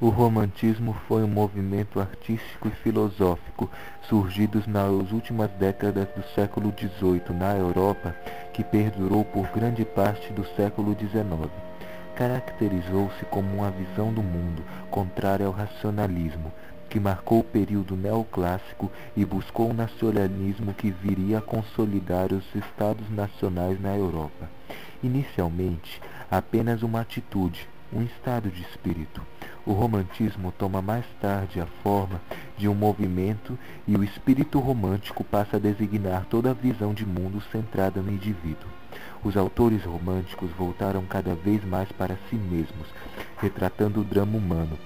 O romantismo foi um movimento artístico e filosófico surgido nas últimas décadas do século XVIII na Europa, que perdurou por grande parte do século XIX. Caracterizou-se como uma visão do mundo contrária ao racionalismo, que marcou o período neoclássico e buscou um nacionalismo que viria a consolidar os estados nacionais na Europa. Inicialmente, apenas uma atitude, um estado de espírito. O romantismo toma mais tarde a forma de um movimento e o espírito romântico passa a designar toda a visão de mundo centrada no indivíduo. Os autores românticos voltaram cada vez mais para si mesmos, retratando o drama humano,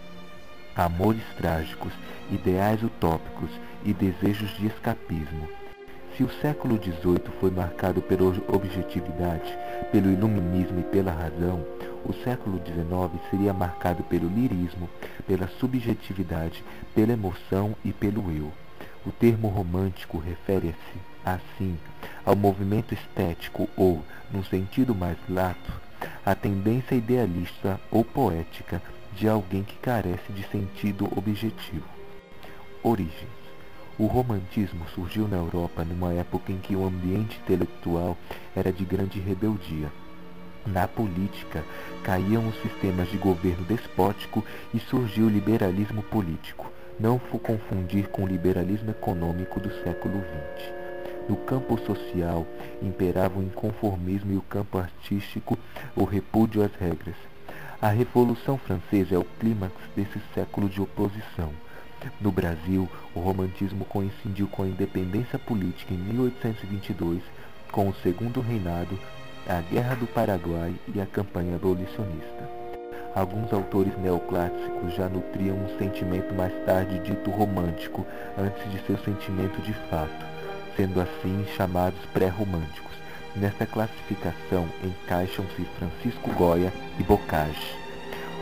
amores trágicos, ideais utópicos e desejos de escapismo. Se o século XVIII foi marcado pela objetividade, pelo iluminismo e pela razão, o século XIX seria marcado pelo lirismo, pela subjetividade, pela emoção e pelo eu. O termo romântico refere-se, assim, ao movimento estético ou, num sentido mais lato, à tendência idealista ou poética de alguém que carece de sentido objetivo. Origens. O romantismo surgiu na Europa numa época em que o ambiente intelectual era de grande rebeldia. Na política, caíam os sistemas de governo despótico e surgiu o liberalismo político. Não confundir com o liberalismo econômico do século XX. No campo social, imperava o inconformismo e o campo artístico, o repúdio às regras. A Revolução Francesa é o clímax desse século de oposição. No Brasil, o romantismo coincidiu com a independência política em 1822, com o Segundo Reinado, a Guerra do Paraguai e a campanha abolicionista. Alguns autores neoclássicos já nutriam um sentimento mais tarde dito romântico, antes de seu sentimento de fato, sendo assim chamados pré-românticos. Nesta classificação encaixam-se Francisco Goya e Bocage.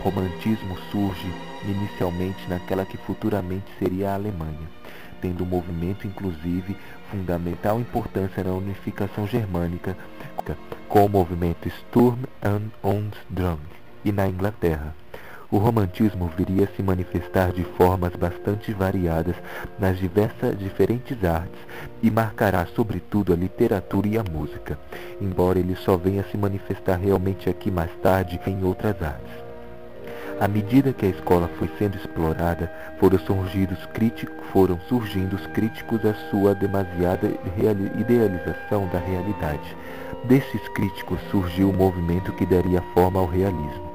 Romantismo surge inicialmente naquela que futuramente seria a Alemanha, tendo o movimento inclusive fundamental importância na unificação germânica, com o movimento Sturm und Drang, e na Inglaterra. O romantismo viria a se manifestar de formas bastante variadas nas diferentes artes e marcará sobretudo a literatura e a música, embora ele só venha a se manifestar realmente aqui mais tarde em outras artes. À medida que a escola foi sendo explorada, foram surgindo os críticos à sua demasiada idealização da realidade. Desses críticos surgiu o movimento que daria forma ao realismo.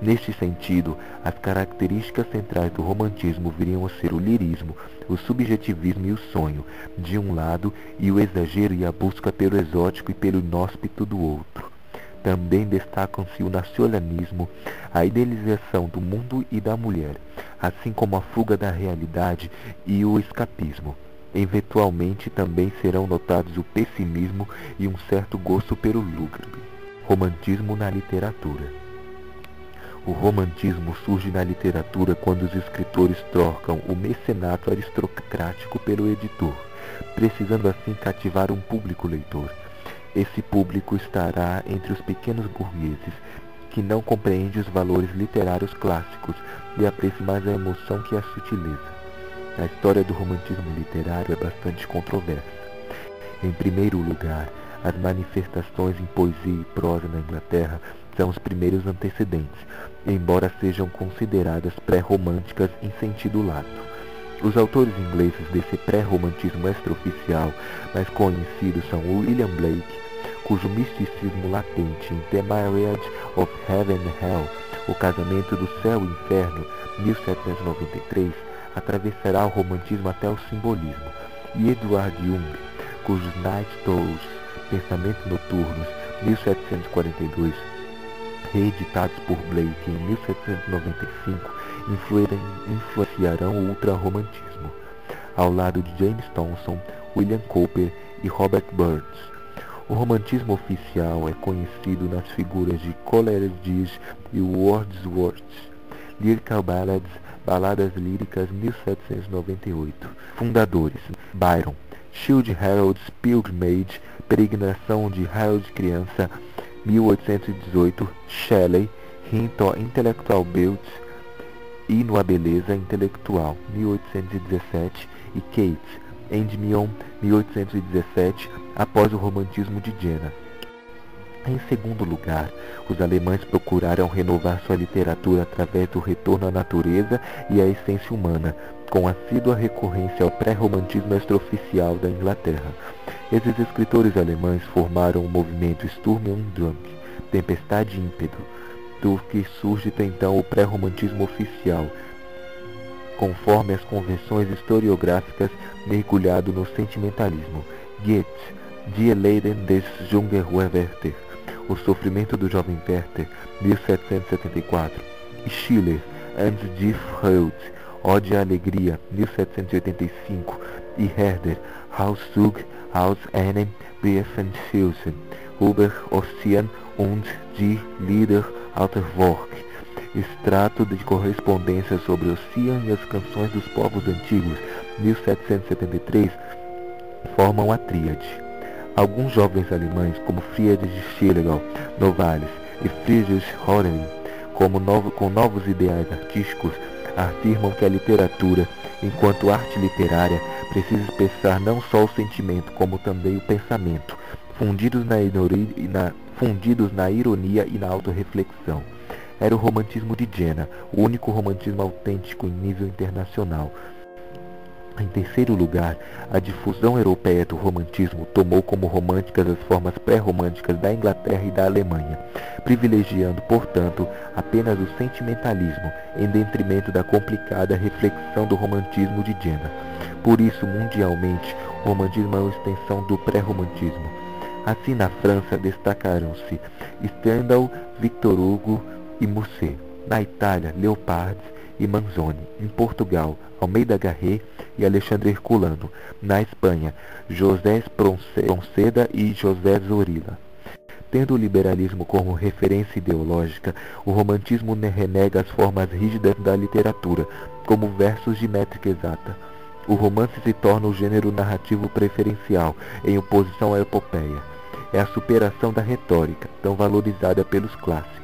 Neste sentido, as características centrais do romantismo viriam a ser o lirismo, o subjetivismo e o sonho, de um lado, e o exagero e a busca pelo exótico e pelo inóspito do outro. Também destacam-se o nacionalismo, a idealização do mundo e da mulher, assim como a fuga da realidade e o escapismo. Eventualmente também serão notados o pessimismo e um certo gosto pelo lúgubre. Romantismo na literatura. O romantismo surge na literatura quando os escritores trocam o mecenato aristocrático pelo editor, precisando assim cativar um público leitor. Esse público estará entre os pequenos burgueses, que não compreende os valores literários clássicos e aprecia mais a emoção que a sutileza. A história do romantismo literário é bastante controversa. Em primeiro lugar, as manifestações em poesia e prosa na Inglaterra são os primeiros antecedentes, embora sejam consideradas pré-românticas em sentido lato. Os autores ingleses desse pré-romantismo extraoficial mais conhecidos são William Blake, cujo misticismo latente em The Marriage of Heaven and Hell, O Casamento do Céu e Inferno, 1793, atravessará o romantismo até o simbolismo, e Edward Young, cujos Night Thoughts, Pensamentos Noturnos, 1742, reeditados por Blake em 1795, influenciarão o ultrarromantismo, ao lado de James Thomson, William Cowper e Robert Burns. O romantismo oficial é conhecido nas figuras de Coleridge e Wordsworth. Lyrical Ballads, Baladas Líricas, 1798. Fundadores: Byron, Childe Harold's Pilgrimage, Peregrinação de Harold Criança, 1818. Shelley, Intellectual Build, Hino à Beleza Intelectual, 1817, e Keats, Endymion, 1817, após o Romantismo de Jena. Em segundo lugar, os alemães procuraram renovar sua literatura através do retorno à natureza e à essência humana, com assídua recorrência ao pré-romantismo extraoficial da Inglaterra. Esses escritores alemães formaram o movimento Sturm und Drang, tempestade e ímpeto, do que surge então o pré-romantismo oficial, conforme as convenções historiográficas, mergulhado no sentimentalismo. Goethe, Die Leiden des jungen Werther, O Sofrimento do Jovem Werther, 1774, e Schiller, Ans die Freude, Ode à Alegria, 1785, e Herder, Auszug aus einem Briefenhülsen, über Ossian und die Lieder alter Volk, extrato de correspondência sobre Ossian e as canções dos povos antigos, 1773, formam a tríade. Alguns jovens alemães, como Friedrich Schlegel Novalis e Friedrich Horney, com novos ideais artísticos, afirmam que a literatura, enquanto arte literária, precisa expressar não só o sentimento, como também o pensamento, fundidos na ironia e na autorreflexão. Era o romantismo de Jena, o único romantismo autêntico em nível internacional. Em terceiro lugar, a difusão europeia do romantismo tomou como românticas as formas pré-românticas da Inglaterra e da Alemanha, privilegiando, portanto, apenas o sentimentalismo, em detrimento da complicada reflexão do romantismo de Jena. Por isso, mundialmente, o romantismo é uma extensão do pré-romantismo. Assim, na França, destacaram-se Stendhal, Victor Hugo e Musset. Na Itália, Leopardi e Manzoni. Em Portugal, Almeida Garré e Alexandre Herculano. Na Espanha, José Espronceda e José Zorrilla. Tendo o liberalismo como referência ideológica, o romantismo renega as formas rígidas da literatura, como versos de métrica exata. O romance se torna o gênero narrativo preferencial, em oposição à epopeia. É a superação da retórica, tão valorizada pelos clássicos.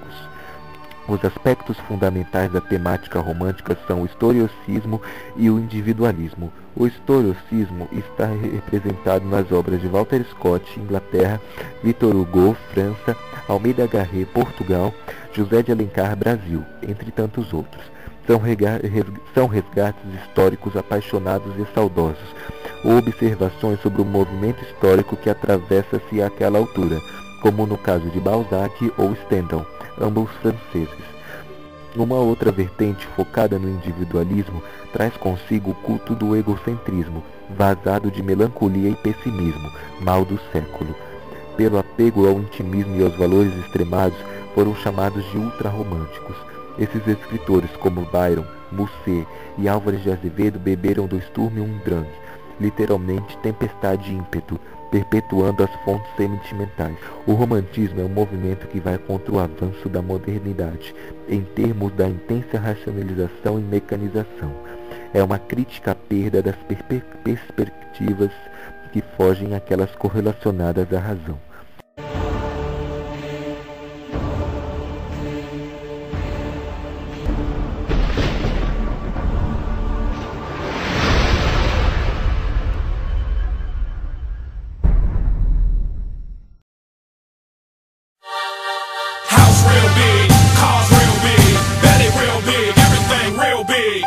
Os aspectos fundamentais da temática romântica são o historicismo e o individualismo. O historicismo está representado nas obras de Walter Scott, Inglaterra, Victor Hugo, França, Almeida Garré, Portugal, José de Alencar, Brasil, entre tantos outros. São resgates históricos apaixonados e saudosos, ou observações sobre o movimento histórico que atravessa-se àquela altura, como no caso de Balzac ou Stendhal, ambos franceses. Uma outra vertente focada no individualismo traz consigo o culto do egocentrismo, vazado de melancolia e pessimismo, mal do século. Pelo apego ao intimismo e aos valores extremados, foram chamados de ultrarromânticos. Esses escritores, como Byron, Musset e Álvares de Azevedo, beberam do Sturm und Drang, literalmente tempestade e ímpeto, perpetuando as fontes sentimentais. O romantismo é um movimento que vai contra o avanço da modernidade, em termos da intensa racionalização e mecanização. É uma crítica à perda das perspectivas que fogem àquelas correlacionadas à razão. Real big, cars real big, belly real big, everything real big.